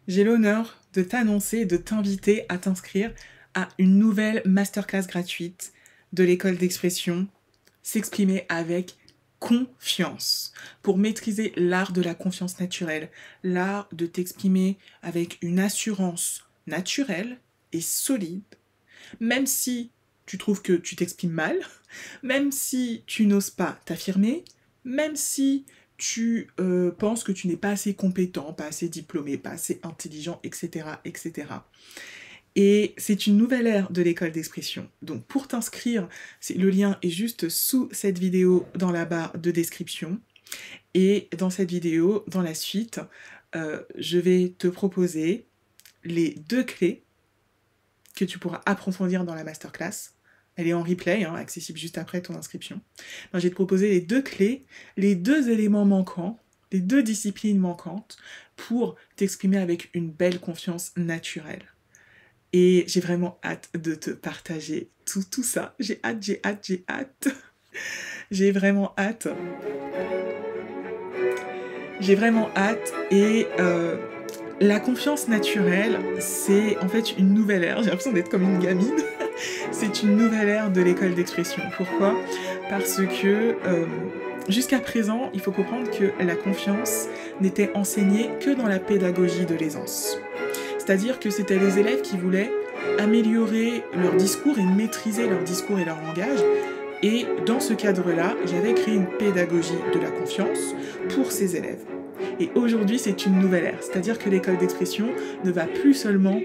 J'ai l'honneur de t'annoncer et de t'inviter à t'inscrire à une nouvelle masterclass gratuite de l'école d'expression S'exprimer avec confiance pour maîtriser l'art de la confiance naturelle, l'art de t'exprimer avec une assurance naturelle et solide, même si tu trouves que tu t'exprimes mal, même si tu n'oses pas t'affirmer, même si tu penses que tu n'es pas assez compétent, pas assez diplômé, pas assez intelligent, etc., etc. Et c'est une nouvelle ère de l'école d'expression. Donc pour t'inscrire, le lien est juste sous cette vidéo dans la barre de description. Et dans cette vidéo, dans la suite, je vais te proposer les 2 clés que tu pourras approfondir dans la masterclass. Elle est en replay, hein, accessible juste après ton inscription. Donc, je vais te proposer les 2 clés, les 2 éléments manquants, les 2 disciplines manquantes pour t'exprimer avec une belle confiance naturelle. Et j'ai vraiment hâte de te partager tout ça. J'ai hâte, j'ai hâte, j'ai hâte. J'ai vraiment hâte. J'ai vraiment hâte. Et la confiance naturelle, c'est en fait une nouvelle ère. J'ai l'impression d'être comme une gamine. C'est une nouvelle ère de l'école d'expression. Pourquoi ? Parce que jusqu'à présent, il faut comprendre que la confiance n'était enseignée que dans la pédagogie de l'aisance. C'est-à-dire que c'était les élèves qui voulaient améliorer leur discours et maîtriser leur discours et leur langage. Et dans ce cadre-là, j'avais créé une pédagogie de la confiance pour ces élèves. Et aujourd'hui, c'est une nouvelle ère. C'est-à-dire que l'école d'expression ne va plus seulement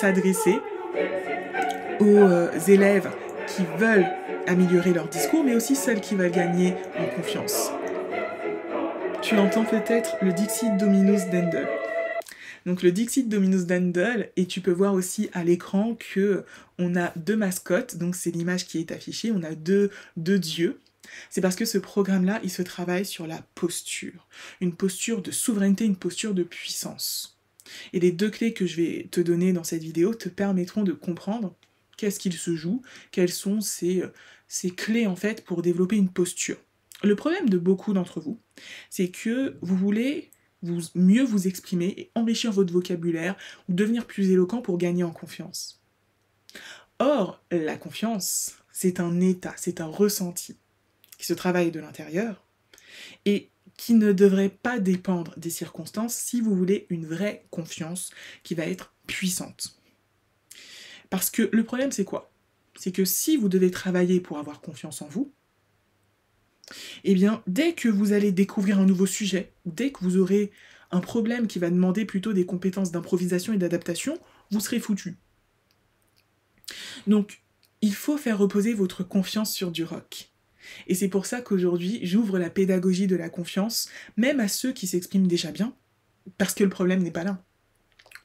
s'adresser aux élèves qui veulent améliorer leur discours, mais aussi celles qui veulent gagner en confiance. Tu entends peut-être le Dixit Dominus Dendel. Donc le Dixit Dominus Dendel, et tu peux voir aussi à l'écran que on a 2 mascottes, donc c'est l'image qui est affichée, on a deux dieux. C'est parce que ce programme-là, il se travaille sur la posture. Une posture de souveraineté, une posture de puissance. Et les 2 clés que je vais te donner dans cette vidéo te permettront de comprendre qu'est-ce qu'il se joue, quelles sont ces clés en fait pour développer une posture. Le problème de beaucoup d'entre vous, c'est que vous voulez mieux vous exprimer et enrichir votre vocabulaire ou devenir plus éloquent pour gagner en confiance. Or, la confiance, c'est un état, c'est un ressenti qui se travaille de l'intérieur et qui ne devrait pas dépendre des circonstances si vous voulez une vraie confiance qui va être puissante. Parce que le problème, c'est quoi ? C'est que si vous devez travailler pour avoir confiance en vous, eh bien, dès que vous allez découvrir un nouveau sujet, dès que vous aurez un problème qui va demander plutôt des compétences d'improvisation et d'adaptation, vous serez foutu. Donc, il faut faire reposer votre confiance sur du rock. Et c'est pour ça qu'aujourd'hui, j'ouvre la pédagogie de la confiance, même à ceux qui s'expriment déjà bien, parce que le problème n'est pas là.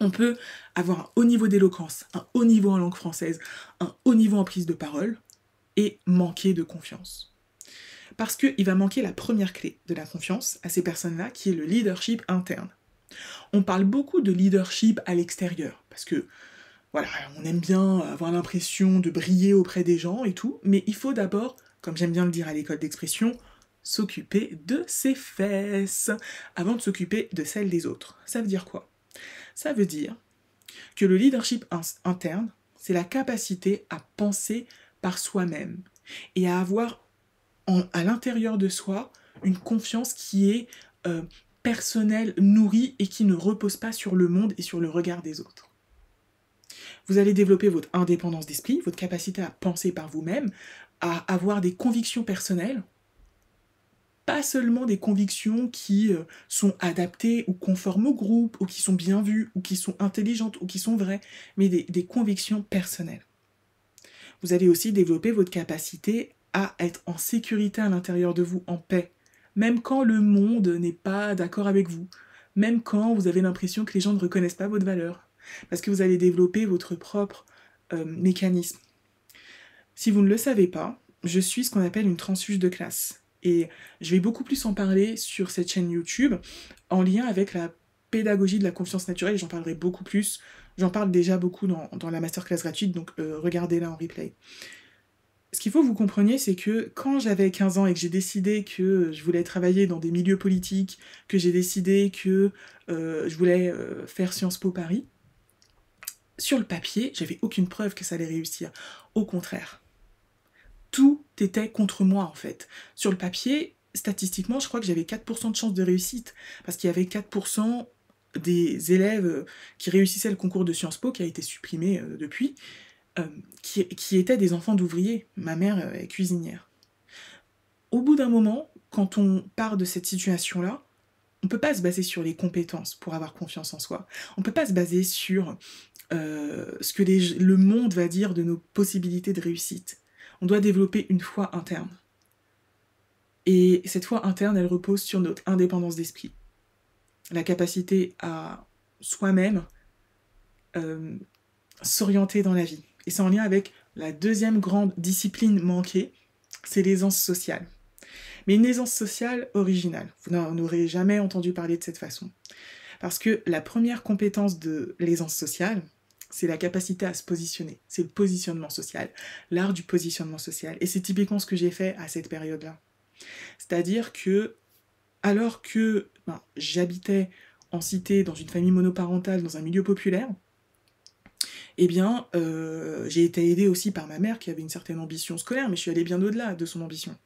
On peut avoir un haut niveau d'éloquence, un haut niveau en langue française, un haut niveau en prise de parole, et manquer de confiance. Parce qu'il va manquer la première clé de la confiance à ces personnes-là, qui est le leadership interne. On parle beaucoup de leadership à l'extérieur, parce que, voilà, on aime bien avoir l'impression de briller auprès des gens et tout, mais il faut d'abord, comme j'aime bien le dire à l'école d'expression, s'occuper de ses fesses, avant de s'occuper de celles des autres. Ça veut dire quoi ? Ça veut dire que le leadership interne, c'est la capacité à penser par soi-même et à avoir à l'intérieur de soi une confiance qui est personnelle, nourrie et qui ne repose pas sur le monde et sur le regard des autres. Vous allez développer votre indépendance d'esprit, votre capacité à penser par vous-même, à avoir des convictions personnelles, pas seulement des convictions qui sont adaptées ou conformes au groupe, ou qui sont bien vues, ou qui sont intelligentes, ou qui sont vraies, mais des convictions personnelles. Vous allez aussi développer votre capacité à être en sécurité à l'intérieur de vous, en paix, même quand le monde n'est pas d'accord avec vous, même quand vous avez l'impression que les gens ne reconnaissent pas votre valeur, parce que vous allez développer votre propre mécanisme. Si vous ne le savez pas, je suis ce qu'on appelle une transfuge de classe, et je vais beaucoup plus en parler sur cette chaîne YouTube, en lien avec la pédagogie de la confiance naturelle, et j'en parlerai beaucoup plus, j'en parle déjà beaucoup dans la masterclass gratuite, donc regardez-la en replay. ce qu'il faut que vous compreniez, c'est que quand j'avais 15 ans et que j'ai décidé que je voulais travailler dans des milieux politiques, que j'ai décidé que je voulais faire Sciences Po Paris, sur le papier, j'avais aucune preuve que ça allait réussir. Au contraire, tout était contre moi en fait. Sur le papier, statistiquement, je crois que j'avais 4% de chance de réussite, parce qu'il y avait 4% des élèves qui réussissaient le concours de Sciences Po, qui a été supprimé depuis, qui étaient des enfants d'ouvriers. Ma mère est cuisinière. Au bout d'un moment, quand on part de cette situation-là, on ne peut pas se baser sur les compétences pour avoir confiance en soi. On ne peut pas se baser sur ce que le monde va dire de nos possibilités de réussite. On doit développer une foi interne. Et cette foi interne, elle repose sur notre indépendance d'esprit. La capacité à soi-même s'orienter dans la vie. Et c'est en lien avec la deuxième grande discipline manquée, c'est l'aisance sociale. Mais une aisance sociale originale. Vous n'en aurez jamais entendu parler de cette façon. Parce que la première compétence de l'aisance sociale, c'est la capacité à se positionner. C'est le positionnement social, l'art du positionnement social. Et c'est typiquement ce que j'ai fait à cette période-là. C'est-à-dire que, alors que j'habitais en cité, dans une famille monoparentale, dans un milieu populaire, eh bien, j'ai été aidée aussi par ma mère qui avait une certaine ambition scolaire, mais je suis allée bien au-delà de son ambition.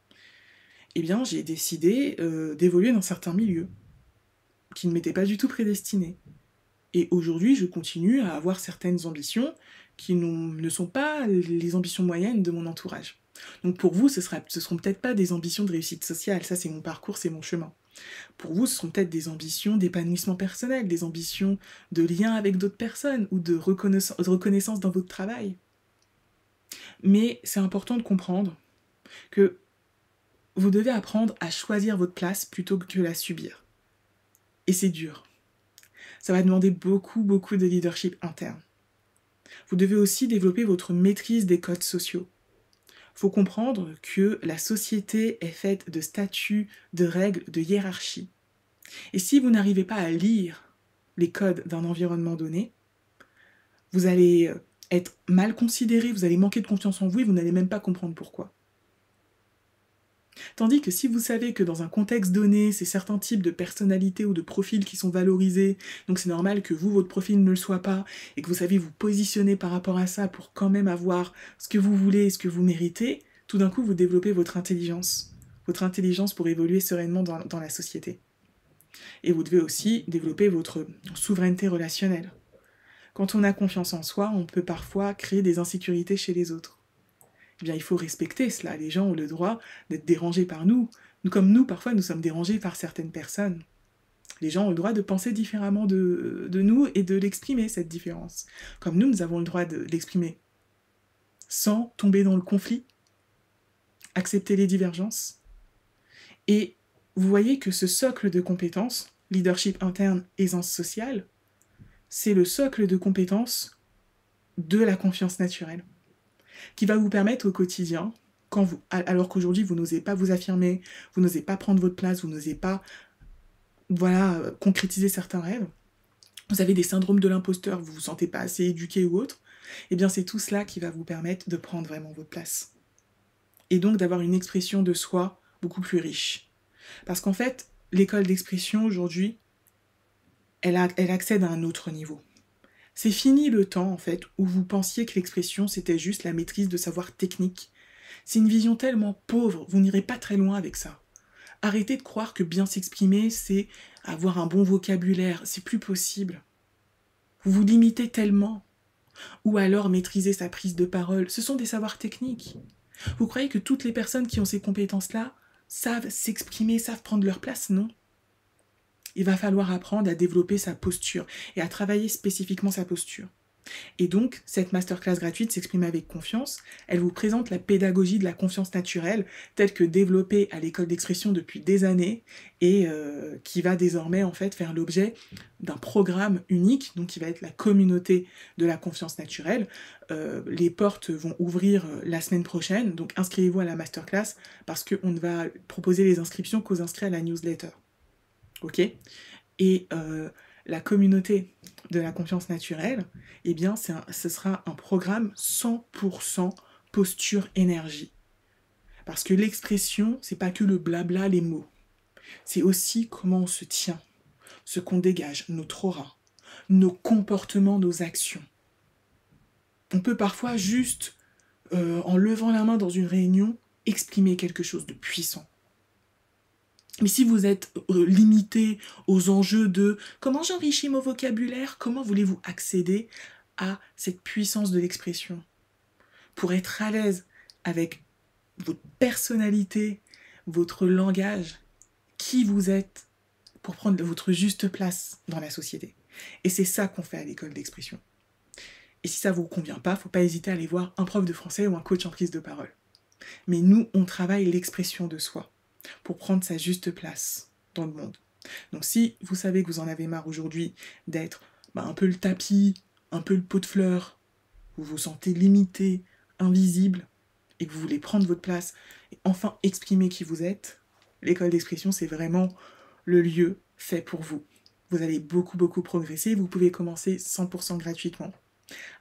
Eh bien, j'ai décidé d'évoluer dans certains milieux qui ne m'étaient pas du tout prédestinés. Et aujourd'hui, je continue à avoir certaines ambitions qui ne sont pas les ambitions moyennes de mon entourage. Donc pour vous, ce seront peut-être pas des ambitions de réussite sociale, ça c'est mon parcours, c'est mon chemin. Pour vous, ce seront peut-être des ambitions d'épanouissement personnel, des ambitions de lien avec d'autres personnes ou de reconnaissance dans votre travail. Mais c'est important de comprendre que vous devez apprendre à choisir votre place plutôt que la subir. Et c'est dur. Ça va demander beaucoup de leadership interne. Vous devez aussi développer votre maîtrise des codes sociaux. Il faut comprendre que la société est faite de statuts, de règles, de hiérarchies. Et si vous n'arrivez pas à lire les codes d'un environnement donné, vous allez être mal considéré, vous allez manquer de confiance en vous et vous n'allez même pas comprendre pourquoi. Tandis que si vous savez que dans un contexte donné, c'est certains types de personnalités ou de profils qui sont valorisés, donc c'est normal que vous, votre profil ne le soit pas, et que vous savez vous positionner par rapport à ça pour quand même avoir ce que vous voulez et ce que vous méritez, tout d'un coup vous développez votre intelligence pour évoluer sereinement dans la société. Et vous devez aussi développer votre souveraineté relationnelle. Quand on a confiance en soi, on peut parfois créer des insécurités chez les autres. Eh bien, il faut respecter cela. Les gens ont le droit d'être dérangés par nous. Comme nous, parfois, nous sommes dérangés par certaines personnes. Les gens ont le droit de penser différemment de nous et de l'exprimer, cette différence. Comme nous avons le droit de l'exprimer. Sans tomber dans le conflit. Accepter les divergences. Et vous voyez que ce socle de compétences, leadership interne, aisance sociale, c'est le socle de compétences de la confiance naturelle, qui va vous permettre au quotidien, alors qu'aujourd'hui vous n'osez pas vous affirmer, vous n'osez pas prendre votre place, vous n'osez pas concrétiser certains rêves, vous avez des syndromes de l'imposteur, vous vous sentez pas assez éduqué ou autre, eh bien c'est tout cela qui va vous permettre de prendre vraiment votre place. Et donc d'avoir une expression de soi beaucoup plus riche. Parce qu'en fait, l'école d'expression aujourd'hui, elle accède à un autre niveau. C'est fini le temps, en fait, où vous pensiez que l'expression, c'était juste la maîtrise de savoir technique. C'est une vision tellement pauvre, vous n'irez pas très loin avec ça. Arrêtez de croire que bien s'exprimer, c'est avoir un bon vocabulaire, c'est plus possible. Vous vous limitez tellement. Ou alors maîtriser sa prise de parole, ce sont des savoirs techniques. Vous croyez que toutes les personnes qui ont ces compétences-là savent s'exprimer, savent prendre leur place? Non. Il va falloir apprendre à développer sa posture et à travailler spécifiquement sa posture. Et donc, cette masterclass gratuite s'exprime avec confiance. Elle vous présente la pédagogie de la confiance naturelle, telle que développée à l'école d'expression depuis des années et qui va désormais en fait faire l'objet d'un programme unique, donc qui va être la communauté de la confiance naturelle. Les portes vont ouvrir la semaine prochaine, donc inscrivez-vous à la masterclass parce qu'on ne va proposer les inscriptions qu'aux inscrits à la newsletter. Ok ? Et la communauté de la confiance naturelle, eh bien, ce sera un programme 100% posture énergie. Parce que l'expression, c'est pas que le blabla, les mots. C'est aussi comment on se tient, ce qu'on dégage, notre aura, nos comportements, nos actions. On peut parfois juste, en levant la main dans une réunion, exprimer quelque chose de puissant. Mais si vous êtes limité aux enjeux de comment j'enrichis mon vocabulaire, comment voulez-vous accéder à cette puissance de l'expression? Pour être à l'aise avec votre personnalité, votre langage, qui vous êtes, pour prendre votre juste place dans la société. Et c'est ça qu'on fait à l'école d'expression. Et si ça ne vous convient pas, il ne faut pas hésiter à aller voir un prof de français ou un coach en prise de parole. Mais nous, on travaille l'expression de soi pour prendre sa juste place dans le monde. Donc si vous savez que vous en avez marre aujourd'hui d'être un peu le tapis, un peu le pot de fleurs, vous vous sentez limité, invisible, et que vous voulez prendre votre place et enfin exprimer qui vous êtes, l'école d'expression, c'est vraiment le lieu fait pour vous. Vous allez beaucoup progresser, vous pouvez commencer 100% gratuitement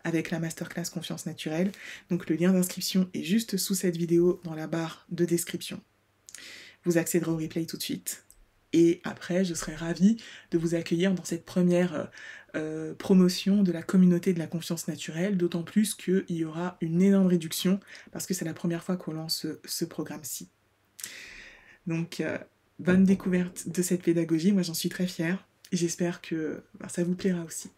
avec la masterclass Confiance Naturelle. Donc le lien d'inscription est juste sous cette vidéo dans la barre de description. Vous accéderez au replay tout de suite. Et après, je serai ravie de vous accueillir dans cette première promotion de la communauté de la confiance naturelle, d'autant plus qu'il y aura une énorme réduction parce que c'est la première fois qu'on lance ce programme-ci. Donc, bonne découverte de cette pédagogie, moi j'en suis très fière et j'espère que ça vous plaira aussi.